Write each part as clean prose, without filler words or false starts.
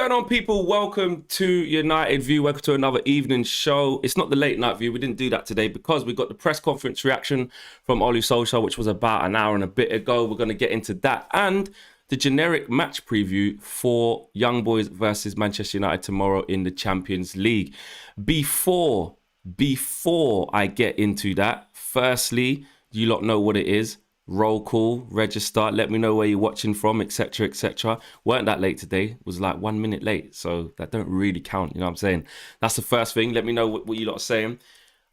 going on, people? Welcome to United View. Welcome to another evening show. It's not the late night view. We didn't do that today because we got the press conference reaction from Ole Solskjaer, which was about an hour and a bit ago. We're going to get into that and the generic match preview for Young Boys versus Manchester United tomorrow in the Champions League. Before I get into that, firstly, you lot know what it is. Roll call, register, let me know where you're watching from, etc, etc. Weren't that late today, was like 1 minute late, so that don't really count, you know what I'm saying? That's the first thing. Let me know what you lot are saying.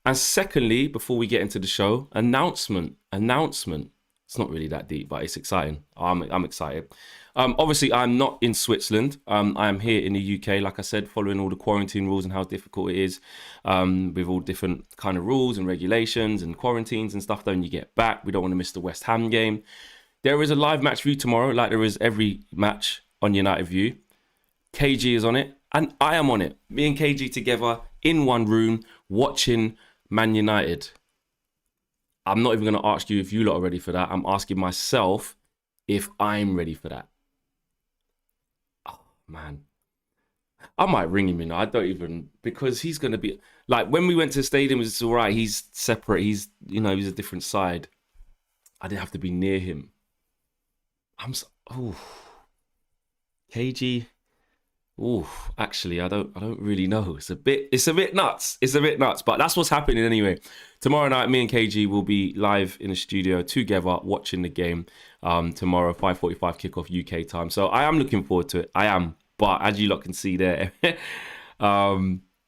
And secondly, before we get into the show, announcement. It's not really that deep, but it's exciting. I'm excited. Obviously, I'm not in Switzerland. I am here in the UK, like I said, following all the quarantine rules and how difficult it is with all different kind of rules and regulations and quarantines and stuff. Then you get back. We don't want to miss the West Ham game. There is a live match view tomorrow, like there is every match on United View. KG is on it, and I am on it. Me and KG together in one room watching Man United. I'm not even going to ask you if you lot are ready for that. I'm asking myself if I'm ready for that. Oh, man. I might ring him, I don't even, because he's going to be, like, when we went to the stadium, it's all right. He's separate. He's a different side. I didn't have to be near him. KG. Actually, I don't really know. It's a bit nuts. But that's what's happening anyway. Tomorrow night, me and KG will be live in the studio together watching the game. Tomorrow, 5:45 kickoff UK time. So I am looking forward to it. I am. But as you lot can see there,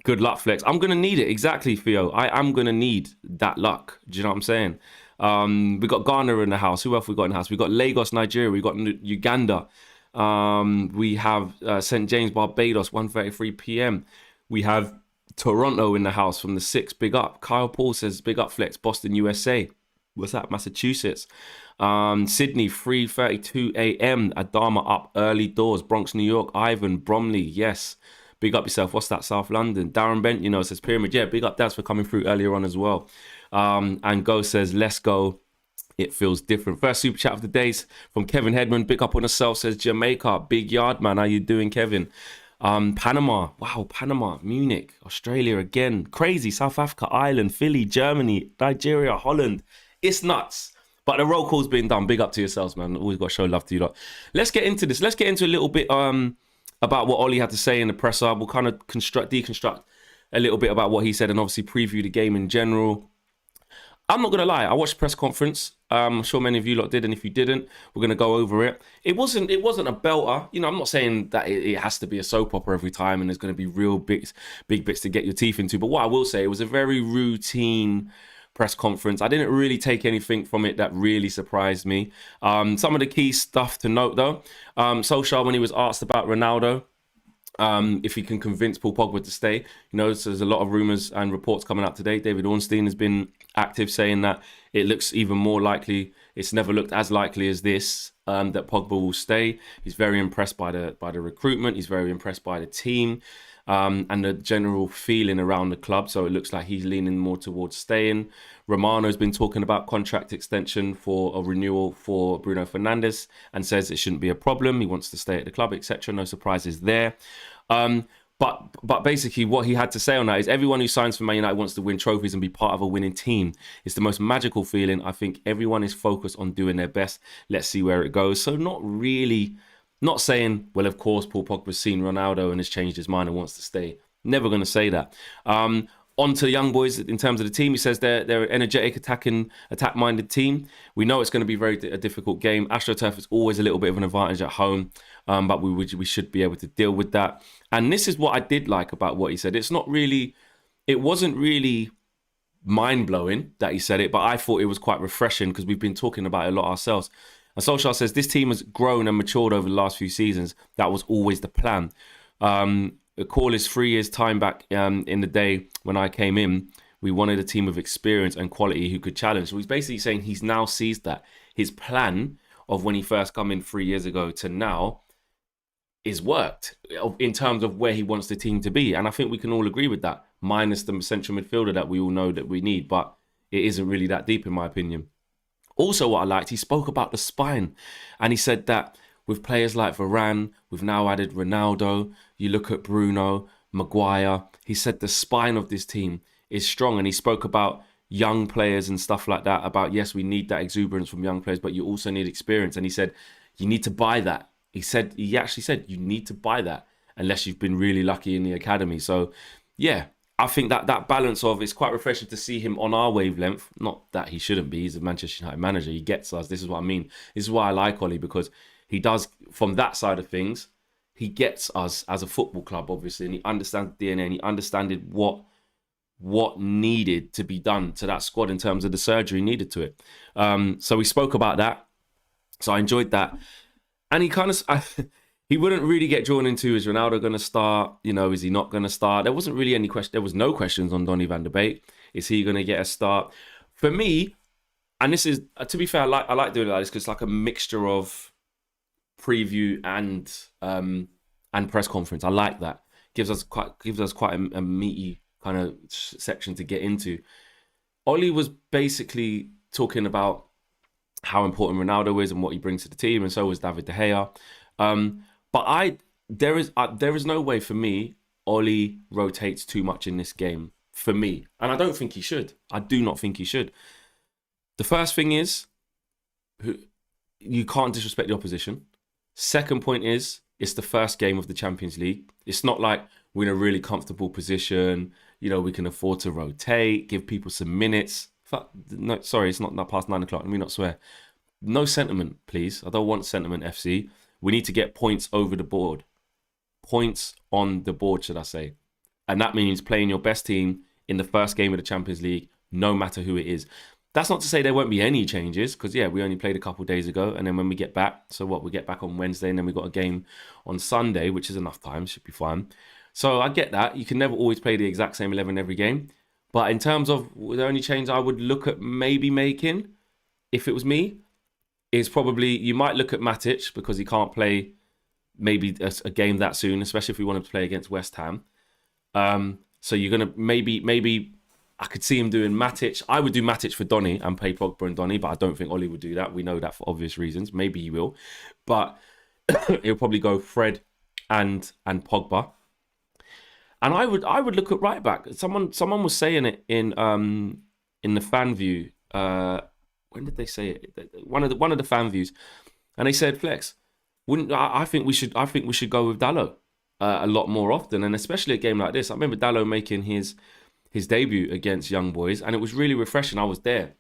good luck, Flex. I'm gonna need it. Exactly, Theo. I am gonna need that luck. Do you know what I'm saying? We got Ghana in the house. Who else we got in the house? We got Lagos, Nigeria. We got Uganda. We have St. James, Barbados, 1:33 p.m. We have Toronto in the house from the 6th. Big up. Kyle Paul says, big up, Flex. Boston, USA. What's that? Massachusetts. Sydney, 3:32 a.m. Adama up early doors. Bronx, New York. Ivan, Bromley. Yes. Big up yourself. What's that? South London. Darren Bent, says Pyramid. Yeah, big up Daz for coming through earlier on as well. And Go says, let's go. It feels different. First super chat of the days from Kevin Hedman. Big up on yourself, says Jamaica. Big yard, man. How you doing, Kevin? Panama. Wow, Panama. Munich. Australia again. Crazy. South Africa, Ireland, Philly, Germany, Nigeria, Holland. It's nuts. But the roll call's been done. Big up to yourselves, man. Always got to show love to you lot. Let's get into this. Let's get into a little bit about what Ollie had to say in the presser. We'll kind of deconstruct a little bit about what he said and obviously preview the game in general. I'm not going to lie. I watched the press conference. I'm sure many of you lot did. And if you didn't, we're going to go over it. It wasn't a belter. I'm not saying that it has to be a soap opera every time and there's going to be real big bits to get your teeth into. But what I will say, it was a very routine press conference. I didn't really take anything from it that really surprised me. Some of the key stuff to note, though. Solskjaer, when he was asked about Ronaldo, if he can convince Paul Pogba to stay. So there's a lot of rumours and reports coming out today. David Ornstein has been active saying that it looks even more likely, it's never looked as likely as this, that Pogba will stay. He's very impressed by the recruitment. He's very impressed by the team and the general feeling around the club. So it looks like he's leaning more towards staying. Romano's been talking about contract extension for a renewal for Bruno Fernandes and says it shouldn't be a problem. He wants to stay at the club, etc. No surprises there. But basically what he had to say on that is everyone who signs for Man United wants to win trophies and be part of a winning team. It's the most magical feeling. I think everyone is focused on doing their best. Let's see where it goes. So not saying, well, of course, Paul Pogba's seen Ronaldo and has changed his mind and wants to stay. Never going to say that. On to the young boys in terms of the team. He says they're an energetic, attack-minded team. We know it's going to be a difficult game. AstroTurf is always a little bit of an advantage at home, but we should be able to deal with that. And this is what I did like about what he said. It wasn't really mind-blowing that he said it, but I thought it was quite refreshing because we've been talking about it a lot ourselves. And Solskjaer says this team has grown and matured over the last few seasons. That was always the plan. The call is 3 years time back in the day when I came in. We wanted a team of experience and quality who could challenge. So he's basically saying he's now seized that. His plan of when he first come in 3 years ago to now is worked in terms of where he wants the team to be. And I think we can all agree with that, minus the central midfielder that we all know that we need. But it isn't really that deep in my opinion. Also what I liked, he spoke about the spine and he said that with players like Varane, we've now added Ronaldo. You look at Bruno, Maguire. He said the spine of this team is strong, and he spoke about young players and stuff like that. About, yes, we need that exuberance from young players, but you also need experience. And he said you need to buy that. He actually said you need to buy that unless you've been really lucky in the academy. So yeah, I think that balance of, it's quite refreshing to see him on our wavelength. Not that he shouldn't be. He's a Manchester United manager. He gets us. This is what I mean. This is why I like Ollie, because he does, from that side of things, he gets us as a football club, obviously, and he understands the DNA, and he understood what needed to be done to that squad in terms of the surgery needed to it. So we spoke about that. So I enjoyed that. And he kind of, he wouldn't really get drawn into, is Ronaldo going to start? You know, is he not going to start? There wasn't really any question. There was no questions on Donny van de Beek. Is he going to get a start? For me, and this is, to be fair, I like doing it like this because it's like a mixture of preview and press conference. I like that. Gives us quite a meaty kind of section to get into. Ollie was basically talking about how important Ronaldo is and what he brings to the team, and so was David De Gea. But there is no way for me Ollie rotates too much in this game for me, and I don't think he should. I do not think he should. The first thing is, you can't disrespect the opposition. Second point is, it's the first game of the Champions League. It's not like we're in a really comfortable position. You know, we can afford to rotate, give people some minutes. No, sorry, it's not past 9 o'clock. Let me not swear. No sentiment, please. I don't want sentiment, FC. We need to get points over the board. Points on the board, should I say. And that means playing your best team in the first game of the Champions League, no matter who it is. That's not to say there won't be any changes, because, yeah, we only played a couple of days ago. And then when we get back, so what, we get back on Wednesday, and then we've got a game on Sunday, which is enough time, should be fine. So I get that. You can never always play the exact same 11 every game. But in terms of the only change I would look at maybe making, if it was me, is probably, you might look at Matic, because he can't play maybe a game that soon, especially if we want him to play against West Ham. So you're going to maybe I could see him doing Matic. I would do Matic for Donny and play Pogba and Donny, but I don't think Ollie would do that. We know that for obvious reasons. Maybe he will. But he'll probably go Fred and Pogba. And I would look at right back. Someone was saying it in the fan view. When did they say it? One of the fan views, and they said, Flex, I think we should go with Dalot a lot more often, and especially a game like this. I remember Dalot making his debut against Young Boys, and it was really refreshing. I was there.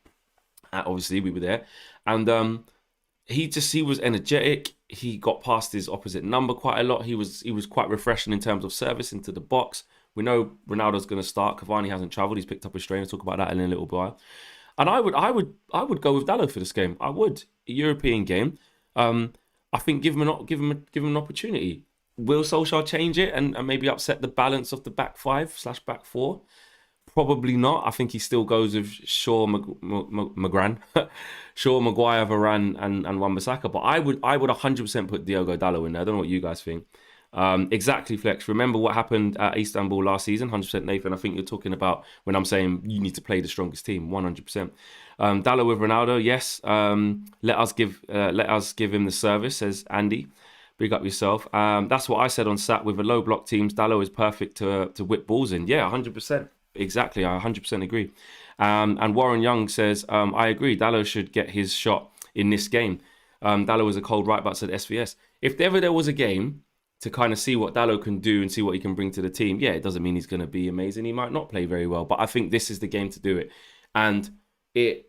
Obviously, we were there, and he was energetic. He got past his opposite number quite a lot. He was quite refreshing in terms of service into the box. We know Ronaldo's going to start. Cavani hasn't travelled. He's picked up a strain. We'll talk about that in a little while. And I would go with Dalot for this game. I would. A European game. I think give him an opportunity. Will Solskjaer change it and maybe upset the balance of the back five/back four? Probably not. I think he still goes with Shaw, Shaw, Maguire, Varane, and Wan-Bissaka. But I would 100% put Diogo Dalot in there. I don't know what you guys think. Exactly, Flex. Remember what happened at Istanbul last season? 100% Nathan. I think you're talking about when I'm saying you need to play the strongest team. 100%. Dalot with Ronaldo. Yes. Let us give him the service, says Andy. Big up yourself. That's what I said on Sat. With a low block teams, Dalot is perfect to whip balls in. Yeah, 100%. Exactly, I 100% agree. And Warren Young says, I agree, Dalot should get his shot in this game. Dalot was a cold right back, said SVS. If ever there was a game to kind of see what Dalot can do and see what he can bring to the team, yeah, it doesn't mean he's going to be amazing. He might not play very well, but I think this is the game to do it. And it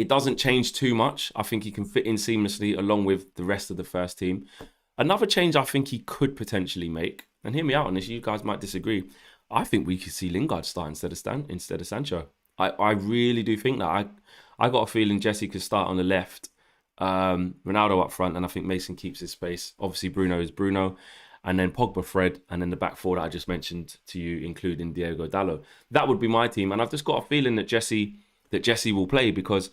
doesn't change too much. I think he can fit in seamlessly along with the rest of the first team. Another change I think he could potentially make, and hear me out on this, you guys might disagree, I think we could see Lingard start instead of Sancho. I really do think that. I got a feeling Jesse could start on the left, Ronaldo up front, and I think Mason keeps his space. Obviously, Bruno is Bruno, and then Pogba, Fred, and then the back four that I just mentioned to you, including Diogo Dalot. That would be my team, and I've just got a feeling that Jesse will play, because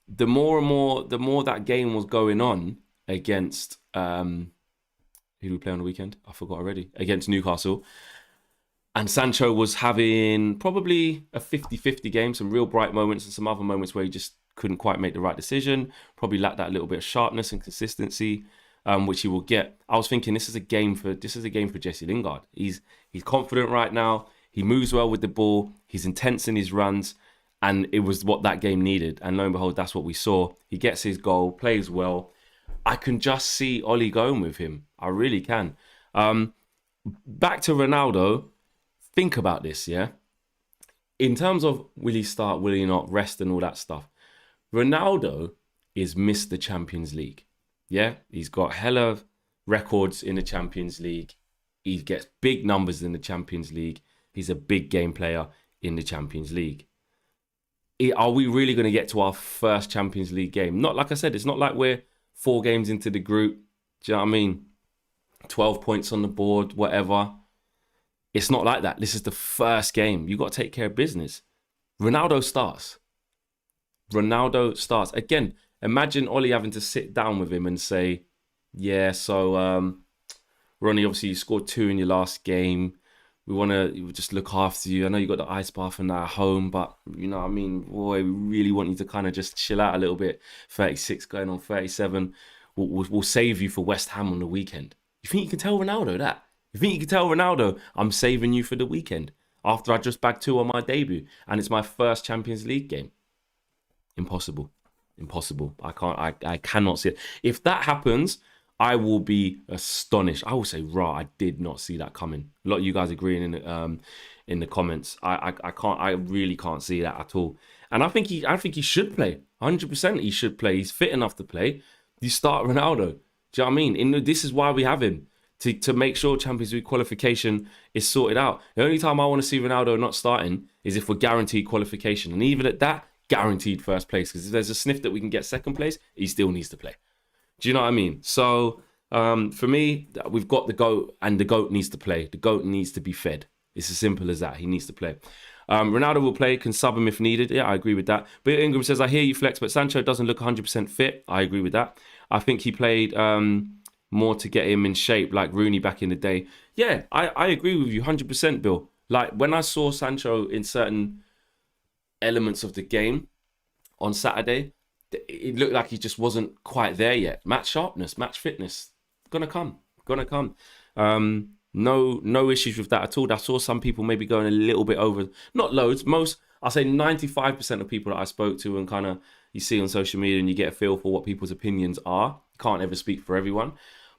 the more that game was going on against who did we play on the weekend? I forgot already. Against Newcastle. And Sancho was having probably a 50-50 game, some real bright moments and some other moments where he just couldn't quite make the right decision, probably lacked that little bit of sharpness and consistency. which he will get. I was thinking this is a game for Jesse Lingard. He's confident right now. He moves well with the ball. He's intense in his runs, and it was what that game needed. And lo and behold, that's what we saw. He gets his goal, plays well. I can just see Ollie going with him. I really can. Back to Ronaldo. Think about this, yeah? In terms of will he start, will he not, rest and all that stuff. Ronaldo is missed the Champions League. Yeah? He's got hella records in the Champions League. He gets big numbers in the Champions League. He's a big game player in the Champions League. Are we really going to get to our first Champions League game? Not like I said, it's not like we're 4 games into the group. Do you know what I mean? 12 points on the board, whatever. It's not like that. This is the first game. You've got to take care of business. Ronaldo starts. Again, imagine Ollie having to sit down with him and say, yeah, so Ronnie, obviously you scored 2 in your last game. We want to just look after you. I know you got the ice bath and that at home, but you know what I mean? Boy, we really want you to kind of just chill out a little bit. 36 going on 37. We'll save you for West Ham on the weekend. You think you can tell Ronaldo that? You think you can tell Ronaldo, I'm saving you for the weekend after I just bagged 2 on my debut and it's my first Champions League game? Impossible. I cannot see it. If that happens, I will be astonished. I will say, I did not see that coming. A lot of you guys agreeing in the comments. I really can't see that at all. And I think he should play. 100% he should play. He's fit enough to play. You start Ronaldo. Do you know what I mean? This is why we have him. To make sure Champions League qualification is sorted out. The only time I want to see Ronaldo not starting is if we're guaranteed qualification. And even at that, guaranteed first place. Because if there's a sniff that we can get second place, he still needs to play. Do you know what I mean? So for me, we've got the GOAT and the GOAT needs to play. The GOAT needs to be fed. It's as simple as that. He needs to play. Ronaldo will play, can sub him if needed. Yeah, I agree with that. But Ingram says, I hear you, Flex, but Sancho doesn't look 100% fit. I agree with that. I think he played more to get him in shape, like Rooney back in the day. Yeah, I agree with you 100%, Bill. Like when I saw Sancho in certain elements of the game on Saturday, it looked like he just wasn't quite there yet. Match sharpness, match fitness, gonna come. No issues with that at all. I saw some people maybe going a little bit over, not loads. I'll say 95% of people that I spoke to and kind of you see on social media and you get a feel for what people's opinions are. Can't ever speak for everyone,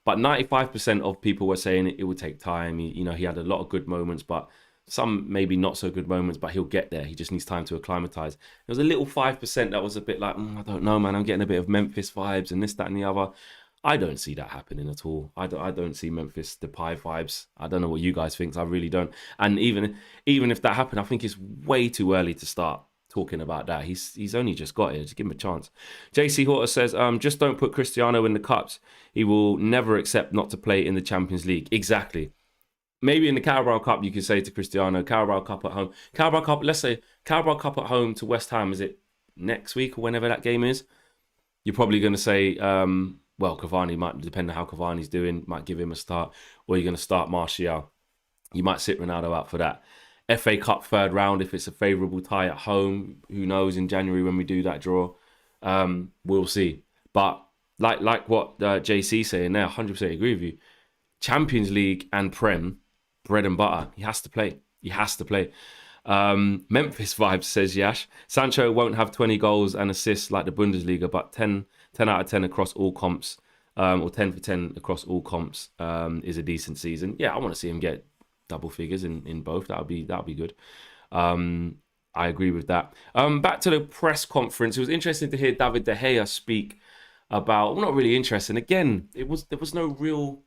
but 95% of people were saying it would take time. He had a lot of good moments, but some maybe not so good moments, but he'll get there. He just needs time to acclimatise. There was a little 5% that was a bit like, I don't know, man. I'm getting a bit of Memphis vibes and this, that, and the other. I don't see that happening at all. I don't see Memphis Depay vibes. I don't know what you guys think. I really don't. And even if that happened, I think it's way too early to start talking about that. He's only just got here. Just give him a chance. JC Horter says, just don't put Cristiano in the cups. He will never accept not to play in the Champions League. Exactly. Maybe in the Carabao Cup, you could say to Cristiano, Carabao Cup at home. Carabao Cup, let's say Carabao Cup at home to West Ham. Is it next week or whenever that game is? You're probably going to say, well, Cavani might, depend on how Cavani's doing, might give him a start. Or you're going to start Martial. You might sit Ronaldo out for that. FA Cup third round, if it's a favourable tie at home, who knows, in January when we do that draw, we'll see. But like what JC's saying there, 100% agree with you. Champions League and Prem, bread and butter. He has to play. Memphis vibes, says Yash. Sancho won't have 20 goals and assists like the Bundesliga, but 10 out of 10 across all comps, or 10 for 10 across all comps is a decent season. Yeah, I want to see him get double figures in both. That'll be good. I agree with that. Back to the press conference. It was interesting to hear David De Gea speak about, well, not really interesting. Again, there was no real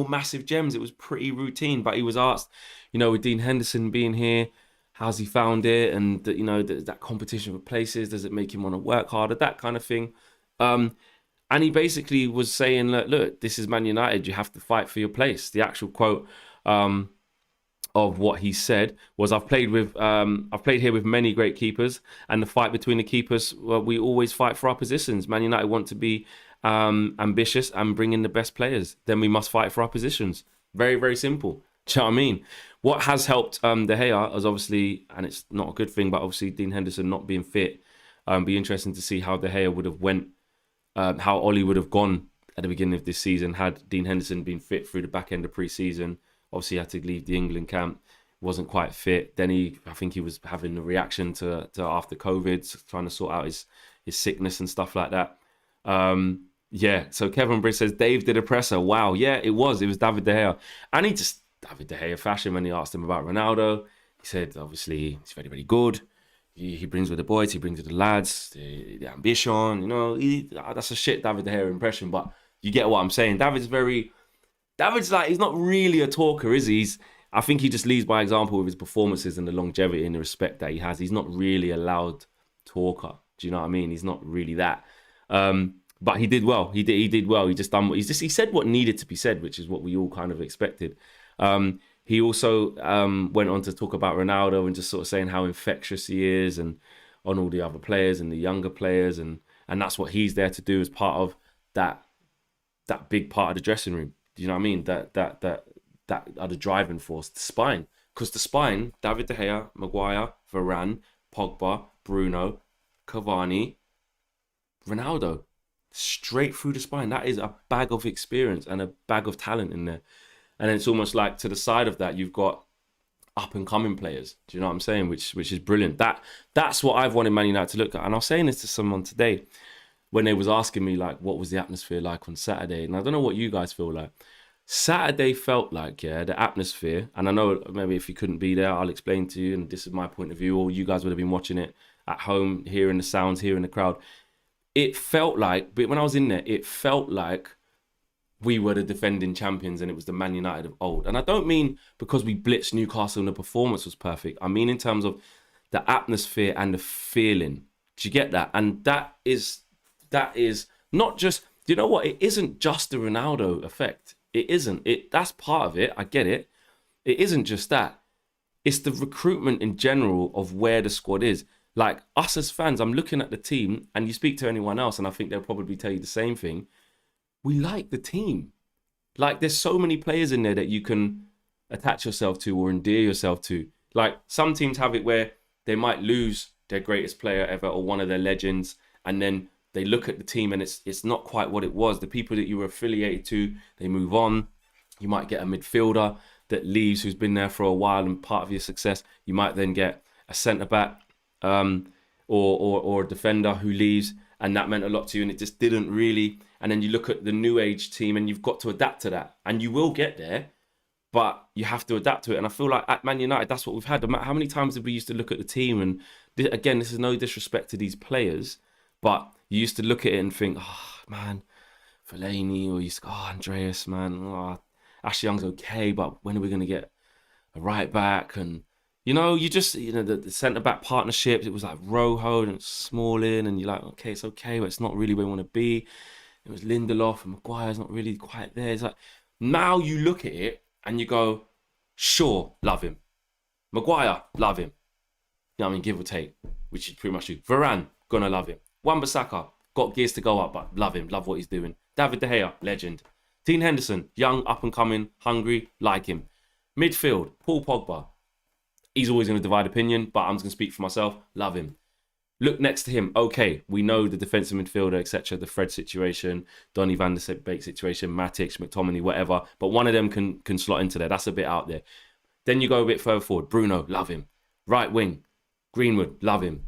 massive gems. It was pretty routine, but he was asked, with Dean Henderson being here, how's he found it? And that competition for places, does it make him want to work harder? That kind of thing. And he basically was saying, look, this is Man United. You have to fight for your place. The actual quote of what he said was, I've played here with many great keepers, and the fight between the keepers, well, we always fight for our positions. Man United want to be ambitious and bring in the best players. Then we must fight for our positions. Very, very simple. Do you know what I mean? What has helped De Gea is obviously, and it's not a good thing, but obviously Dean Henderson not being fit. Be interesting to see how De Gea would have went, how Ollie would have gone at the beginning of this season. Had Dean Henderson been fit through the back end of pre-season, obviously he had to leave the England camp, wasn't quite fit. Then I think he was having a reaction to after COVID, trying to sort out his sickness and stuff like that. Yeah, so Kevin Britt says, Dave did a presser. Wow, yeah, it was David De Gea. And he just, David De Gea fashion when he asked him about Ronaldo. He said, obviously, he's very, very good. He brings with the boys, he brings with the lads, the ambition, that's a shit David De Gea impression, but you get what I'm saying. David's like, he's not really a talker, is he? I think he just leads by example with his performances and the longevity and the respect that he has. He's not really a loud talker. Do you know what I mean? He's not really that. But he did well. He did well. He said what needed to be said, which is what we all kind of expected. He also went on to talk about Ronaldo and just sort of saying how infectious he is and on all the other players and the younger players. And that's what he's there to do as part of that big part of the dressing room. Do you know what I mean? That are the driving force, the spine. Because the spine, David De Gea, Maguire, Varane, Pogba, Bruno, Cavani, Ronaldo. Straight through the spine. That is a bag of experience and a bag of talent in there. And it's almost like to the side of that, you've got up and coming players. Do you know what I'm saying? Which is brilliant. That's what I've wanted Man United to look at. And I was saying this to someone today when they was asking me like, what was the atmosphere like on Saturday? And I don't know what you guys feel like. Saturday felt like, the atmosphere. And I know maybe if you couldn't be there, I'll explain to you. And this is my point of view. Or you guys would have been watching it at home, hearing the sounds, hearing the crowd. It felt like, but when I was in there, it felt like we were the defending champions and it was the Man United of old. And I don't mean because we blitzed Newcastle and the performance was perfect. I mean in terms of the atmosphere and the feeling. Do you get that? And that is not just, do you know what? It isn't just the Ronaldo effect. It isn't. That's part of it. I get it. It isn't just that. It's the recruitment in general of where the squad is. Like us as fans, I'm looking at the team and you speak to anyone else and I think they'll probably tell you the same thing. We like the team. Like there's so many players in there that you can attach yourself to or endear yourself to. Like some teams have it where they might lose their greatest player ever or one of their legends and then they look at the team and it's not quite what it was. The people that you were affiliated to, they move on. You might get a midfielder that leaves who's been there for a while and part of your success. You might then get a centre-back or a defender who leaves and that meant a lot to you and it just didn't really. And then you look at the new age team and you've got to adapt to that. And you will get there, but you have to adapt to it. And I feel like at Man United, that's what we've had. How many times did we used to look at the team? And again, this is no disrespect to these players, but you used to look at it and think, oh, man, Fellaini, or you used to go, oh, Andreas, man, oh, Ashley Young's okay, but when are we going to get a right back? And, the centre-back partnerships, it was like Rojo and Smalling, and you're like, okay, it's okay, but it's not really where we want to be. It was Lindelof and Maguire's not really quite there. It's like, now you look at it and you go, sure, love him. Maguire, love him. You know what I mean? Give or take, which is pretty much true. Varane, gonna love him. Wan-Bissaka, got gears to go up, but love him, love what he's doing. David De Gea, legend. Dean Henderson, young, up and coming, hungry, like him. Midfield, Paul Pogba. He's always going to divide opinion, but I'm just going to speak for myself. Love him. Look next to him. Okay, we know the defensive midfielder, etc., the Fred situation, Donny van der Beek situation, Matic, McTominay, whatever. But one of them can slot into there. That's a bit out there. Then you go a bit further forward. Bruno, love him. Right wing, Greenwood, love him.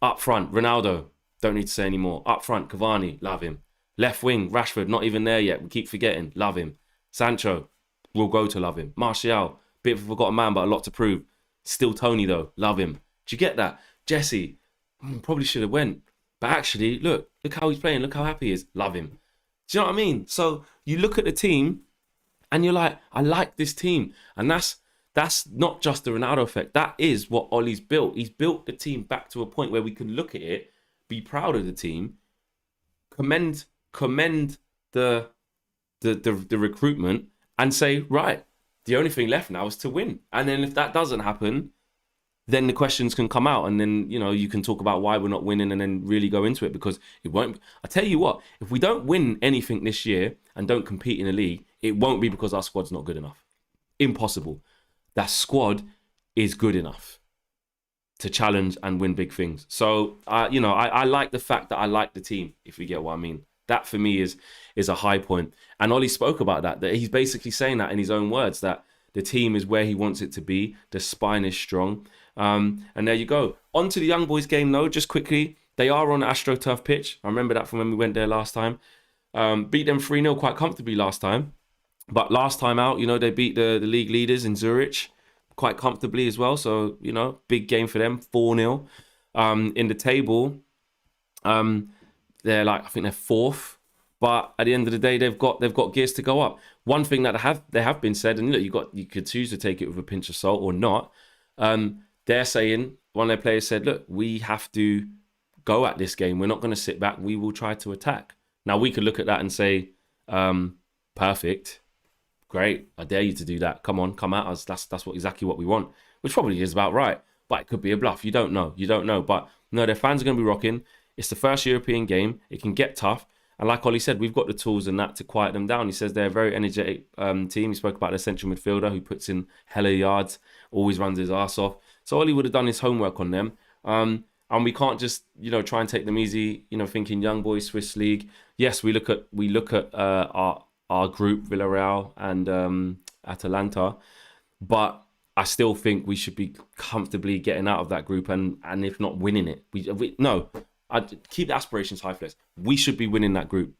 Up front, Ronaldo, don't need to say any more. Up front, Cavani, love him. Left wing, Rashford, not even there yet. We keep forgetting, love him. Sancho, we'll go to love him. Martial, bit of a forgotten man, but a lot to prove. Still Tony though, love him. Do you get that? Jesse, probably should have went. But actually, look how he's playing. Look how happy he is. Love him. Do you know what I mean? So you look at the team and you're like, I like this team. And that's not just the Ronaldo effect. That is what Ollie's built. He's built the team back to a point where we can look at it, be proud of the team, commend the recruitment and say, right, the only thing left now is to win. And then if that doesn't happen, then the questions can come out and then, you can talk about why we're not winning and then really go into it because it won't. I tell you what, if we don't win anything this year and don't compete in the league, it won't be because our squad's not good enough. Impossible. That squad is good enough to challenge and win big things. So, I like the fact that I like the team, if you get what I mean. That for me is a high point. And Ollie spoke about that he's basically saying that in his own words, that the team is where he wants it to be. The spine is strong. And there you go. On to the Young Boys game, though, just quickly. They are on AstroTurf pitch. I remember that from when we went there last time. Beat them 3-0 quite comfortably last time. But last time out, they beat the league leaders in Zurich quite comfortably as well. So, big game for them, 4-0. In the table, they're I think they're fourth. But at the end of the day, they've got gears to go up. One thing that they have been said, and look, you could choose to take it with a pinch of salt or not. They're saying, one of their players said, look, we have to go at this game. We're not going to sit back. We will try to attack. Now, we could look at that and say, perfect. Great. I dare you to do that. Come on, come at us. That's exactly what we want, which probably is about right. But it could be a bluff. You don't know. But no, their fans are going to be rocking. It's the first European game. It can get tough. And like Ollie said, we've got the tools and that to quiet them down. He says they're a very energetic team. He spoke about their central midfielder who puts in hella yards, always runs his ass off. So Ollie would have done his homework on them. And we can't just, try and take them easy, thinking young boys, Swiss League. Yes, we look at our group, Villarreal and Atalanta. But I still think we should be comfortably getting out of that group and if not winning it. I'd keep the aspirations high, Flex. We should be winning that group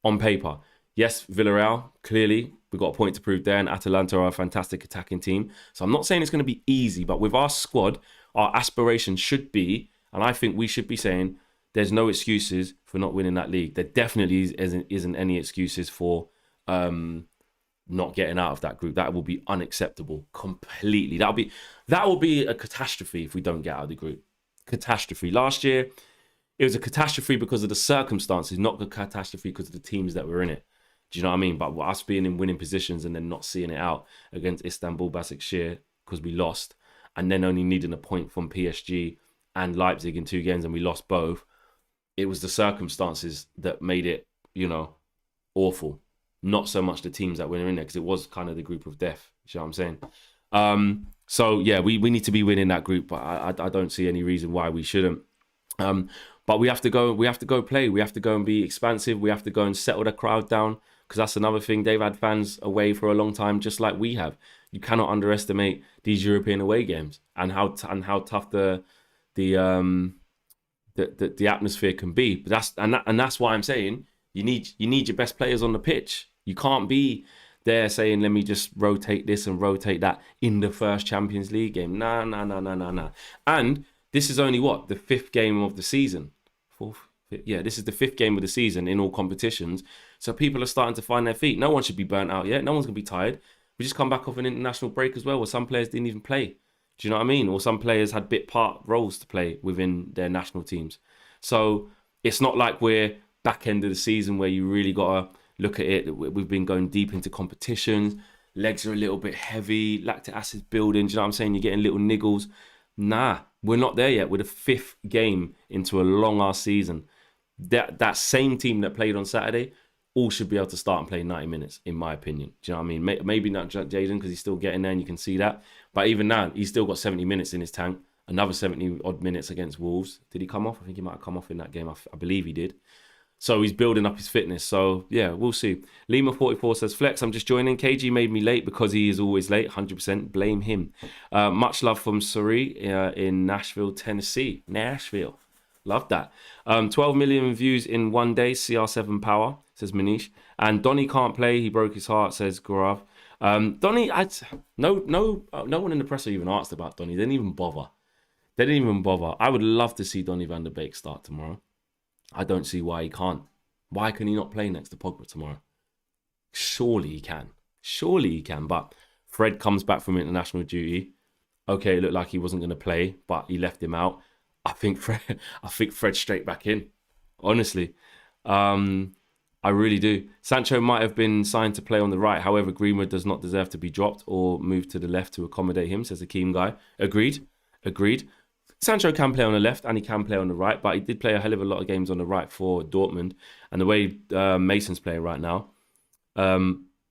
on paper. Yes, Villarreal, clearly, we've got a point to prove there, and Atalanta are a fantastic attacking team. So I'm not saying it's going to be easy, but with our squad, our aspiration should be, and I think we should be saying, there's no excuses for not winning that league. There definitely isn't any excuses for not getting out of that group. That will be unacceptable completely. That will be a catastrophe if we don't get out of the group. Catastrophe. Last year, it was a catastrophe because of the circumstances, not a catastrophe because of the teams that were in it. Do you know what I mean? But us being in winning positions and then not seeing it out against Istanbul Basaksehir because we lost, and then only needing a point from PSG and Leipzig in 2 games and we lost both. It was the circumstances that made it, awful. Not so much the teams that were in there, because it was kind of the group of death. Do you know what I'm saying? So yeah, we need to be winning that group, but I don't see any reason why we shouldn't. But we have to go play. We have to go and be expansive. We have to go and settle the crowd down, because that's another thing. They've had fans away for a long time, just like we have. You cannot underestimate these European away games and how tough the atmosphere can be. But that's why I'm saying you need your best players on the pitch. You can't be there saying, let me just rotate this and rotate that in the first Champions League game. Nah. And this is only the 5th game of the season. 4th? Yeah, this is the 5th game of the season in all competitions. So people are starting to find their feet. No one should be burnt out yet. No one's going to be tired. We just come back off an international break as well, where some players didn't even play. Do you know what I mean? Or some players had bit part roles to play within their national teams. So it's not like we're back end of the season where you really got to look at it. We've been going deep into competitions. Legs are a little bit heavy. Lactic acid's building. Do you know what I'm saying? You're getting little niggles. Nah, we're not there yet. We're the 5th game into a long-ass season. That same team that played on Saturday all should be able to start and play 90 minutes, in my opinion. Do you know what I mean? Maybe not Jaden, because he's still getting there and you can see that. But even now, he's still got 70 minutes in his tank. Another 70-odd minutes against Wolves. Did he come off? I think he might have come off in that game. I believe he did. So he's building up his fitness. So, yeah, we'll see. Lima44 says, Flex, I'm just joining. KG made me late because he is always late. 100%. Blame him. Much love from Suri in Nashville, Tennessee. Nashville. Love that. 12 million views in 1 day. CR7 power, says Manish. And Donny can't play. He broke his heart, says Gaurav. Donny, no one in the press even asked about Donny. They didn't even bother. I would love to see Donny van der Beek start tomorrow. I don't see why he can't. Why can he not play next to Pogba tomorrow? Surely he can. But Fred comes back from international duty. Okay, it looked like he wasn't going to play, but he left him out. I think Fred straight back in. Honestly. I really do. Sancho might have been signed to play on the right. However, Greenwood does not deserve to be dropped or moved to the left to accommodate him, says the Keem guy. Agreed. Sancho can play on the left and he can play on the right, but he did play a hell of a lot of games on the right for Dortmund. And the way Mason's playing right now,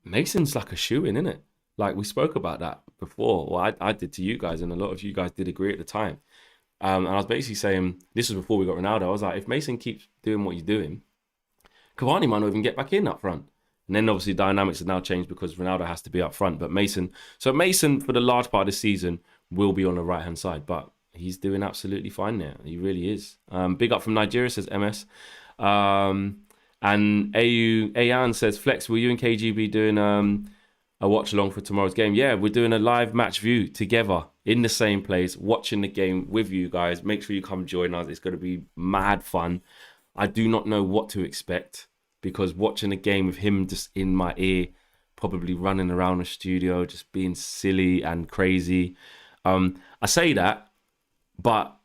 Mason's like a shoo-in, isn't it? Like we spoke about that before, or I did to you guys, and a lot of you guys did agree at the time. And I was basically saying, this was before we got Ronaldo, I was like, if Mason keeps doing what he's doing, Cavani might not even get back in up front. And then obviously dynamics have now changed because Ronaldo has to be up front. But Mason, so Mason for the large part of the season will be on the right hand side, but he's doing absolutely fine there. He really is. Big up from Nigeria, says MS. And Ayan says, Flex, will you and KG be doing a watch along for tomorrow's game? Yeah, we're doing a live match view together in the same place, watching the game with you guys. Make sure you come join us. It's going to be mad fun. I do not know what to expect because watching a game with him just in my ear, probably running around the studio, just being silly and crazy. I say that, but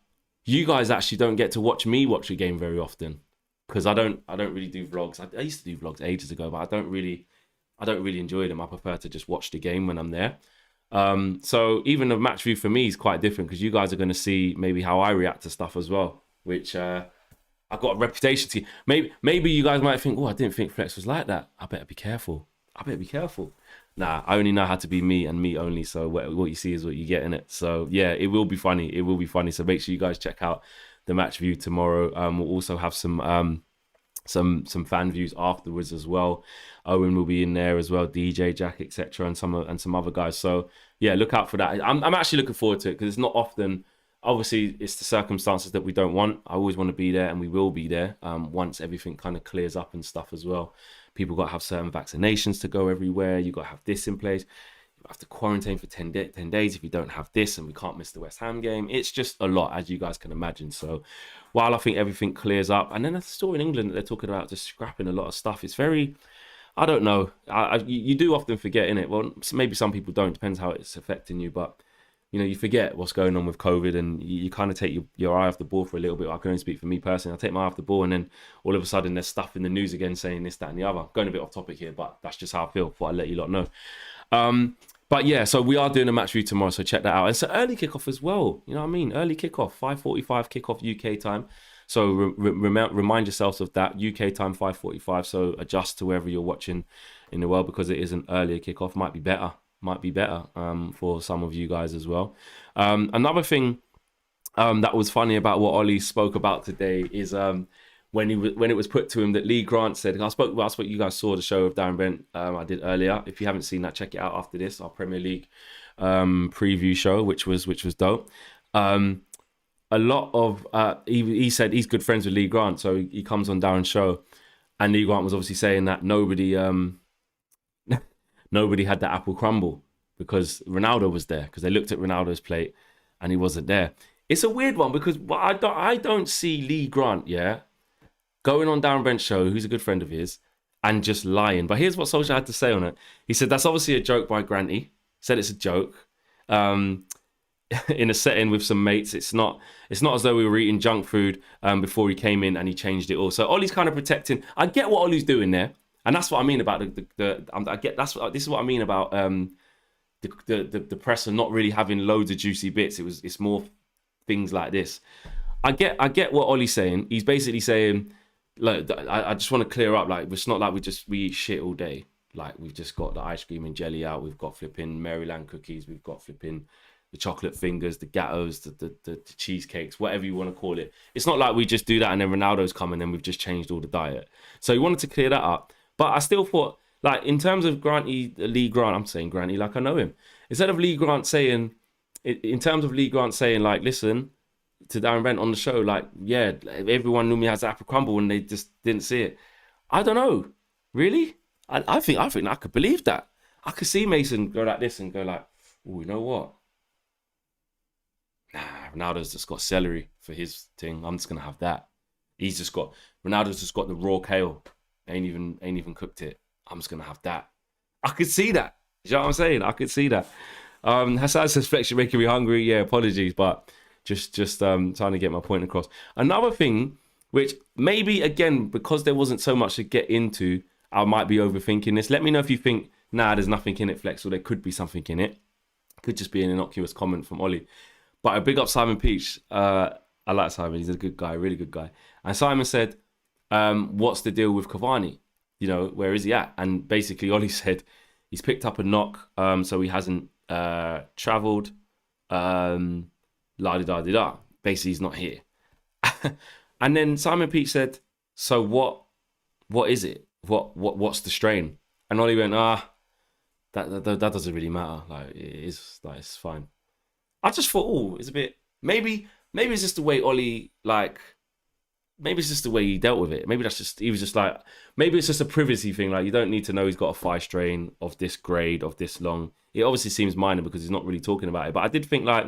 you guys actually don't get to watch me watch a game very often because I don't really do vlogs. I used to do vlogs ages ago, but I don't really enjoy them. I prefer to just watch the game when I'm there. So even the match view for me is quite different because you guys are going to see maybe how I react to stuff as well, which I've got a reputation to. Maybe you guys might think, oh, I didn't think Flex was like that. I better be careful. Nah, I only know how to be me and me only. So what you see is what you get in it. So yeah, it will be funny. So make sure you guys check out the match view tomorrow. We'll also have some fan views afterwards as well. Owen will be in there as well, DJ Jack, etc., and some other guys. So yeah, look out for that. I'm actually looking forward to it because it's not often. Obviously, it's the circumstances that we don't want. I always want to be there, and we will be there once everything kind of clears up and stuff as well. People got to have certain vaccinations to go everywhere. You got to have this in place. You have to quarantine for 10 days if you don't have this, and we can't miss the West Ham game. It's just a lot, as you guys can imagine. So while I think everything clears up, and then there's a story in England that they're talking about just scrapping a lot of stuff. It's very, I don't know. You do often forget, innit? Well, maybe some people don't. Depends how it's affecting you, but you forget what's going on with COVID, and you kind of take your eye off the ball for a little bit. I can only speak for me personally. I take my eye off the ball, and then all of a sudden there's stuff in the news again saying this, that, and the other. Going a bit off topic here, but that's just how I feel. Thought I'd let you lot know. But yeah, so we are doing a match review tomorrow, so check that out. It's an early kickoff as well. You know what I mean? Early kickoff, 5:45 kickoff UK time. So remind yourselves of that. UK time 5:45. So adjust to wherever you're watching in the world because it is an earlier kickoff. Might be better for some of you guys as well. Another thing that was funny about what Ollie spoke about today is when it was put to him that Lee Grant said, I spoke you guys saw the show of Darren Bent I did earlier. If you haven't seen that, check it out after this, our Premier League preview show, which was dope. A lot of he said he's good friends with Lee Grant, so he comes on Darren's show, and Lee Grant was obviously saying that nobody had the apple crumble because Ronaldo was there, because they looked at Ronaldo's plate and he wasn't there. It's a weird one because I don't see Lee Grant, going on Darren Brent's show, who's a good friend of his, and just lying. But here's what Solskjaer had to say on it. He said, that's obviously a joke by Granty. Said it's a joke. In a setting with some mates, it's not as though we were eating junk food before he came in and he changed it all. So Ollie's kind of protecting. I get what Ollie's doing there. And that's what I mean about this is what I mean about the press and not really having loads of juicy bits. It's more things like this. I get what Ollie's saying. He's basically saying, like, I just want to clear up, like, it's not like we eat shit all day. Like, we've just got the ice cream and jelly out. We've got flipping Maryland cookies. We've got flipping the chocolate fingers, the gattos, the cheesecakes, whatever you want to call it. It's not like we just do that and then Ronaldo's coming and we've just changed all the diet. So he wanted to clear that up. But I still thought, like, in terms of Lee Grant, I'm saying Granty like I know him. Instead of Lee Grant saying, in terms of Lee Grant saying, like, listen to Darren Bent on the show, like, yeah, everyone knew me as apple crumble and they just didn't see it. I don't know. Really? I think I could believe that. I could see Mason go like this and go like, oh, you know what? Nah, Ronaldo's just got celery for his thing. I'm just gonna have that. Ronaldo's just got the raw kale. Ain't even cooked it. I'm just gonna have that. I could see that. You know what I'm saying? I could see that. Hassan says, Flex, you're making me hungry. Yeah, apologies, but just trying to get my point across. Another thing, which maybe again because there wasn't so much to get into, I might be overthinking this. Let me know if you think, nah, there's nothing in it, Flex, or there could be something in it. Could just be an innocuous comment from Ollie. But a big up Simon Peach. I like Simon. He's a good guy, really good guy. And Simon said, what's the deal with Cavani? You know, where is he at? And basically Ollie said he's picked up a knock, so he hasn't travelled. La-di-da-di-da. Basically, he's not here. And then Simon Peach said, so what what is it? What's the strain? And Ollie went, that doesn't really matter. Like it is, like it's fine. I just thought, oh, it's a bit maybe it's just the way Ollie like. Maybe it's just the way he dealt with it. Maybe that's just he was just like maybe it's just a privacy thing. Like you don't need to know he's got a thigh strain of this grade of this long. It obviously seems minor because he's not really talking about it. But I did think like,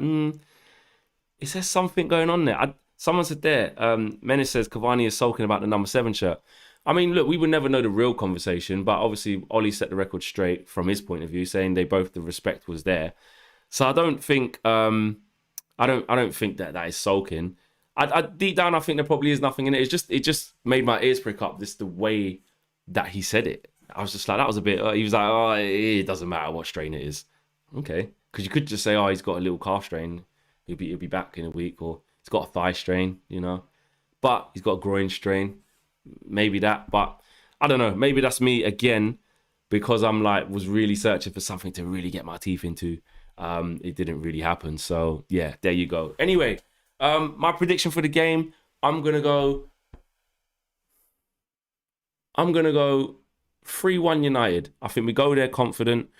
is there something going on there? Someone said there, Menace says Cavani is sulking about the number 7 shirt. I mean, look, we would never know the real conversation, but obviously Ollie set the record straight from his point of view, saying the respect was there. So I don't think I don't think that is sulking. I deep down I think there probably is nothing in it. It just made my ears prick up. This the way that he said it. I was just like that was a bit. He was like, oh, it doesn't matter what strain it is. Okay, because you could just say, oh, he's got a little calf strain. He'll be back in a week, or he's got a thigh strain, but he's got a groin strain. Maybe that, but I don't know. Maybe that's me again because I'm like was really searching for something to really get my teeth into. It didn't really happen. So yeah, there you go. Anyway, my prediction for the game, I'm gonna go 3-1 United. I think we go there confident.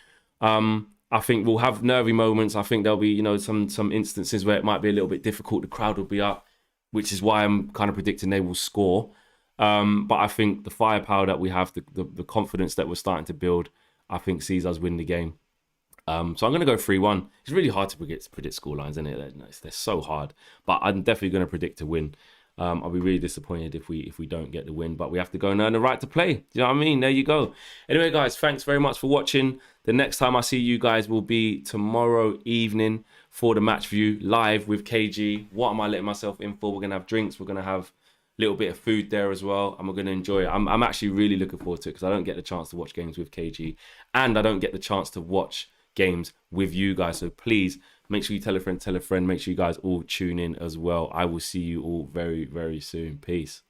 I think we'll have nervy moments. I think there'll be, some instances where it might be a little bit difficult. The crowd will be up, which is why I'm kind of predicting they will score. But I think the firepower that we have, the confidence that we're starting to build, I think sees us win the game. So I'm going to go 3-1. It's really hard to predict score lines, isn't it? They're so hard. But I'm definitely going to predict a win. I'll be really disappointed if we don't get the win, but we have to go and earn the right to play. Do you know what I mean? There you go. Anyway, guys, thanks very much for watching. The next time I see you guys will be tomorrow evening for the match view live with KG. What am I letting myself in for? We're going to have drinks. We're going to have a little bit of food there as well, and we're going to enjoy it. I'm actually really looking forward to it because I don't get the chance to watch games with KG, and I don't get the chance to watch games with you guys. So please make sure you tell a friend. Make sure you guys all tune in as well. I will see you all very, very soon. Peace.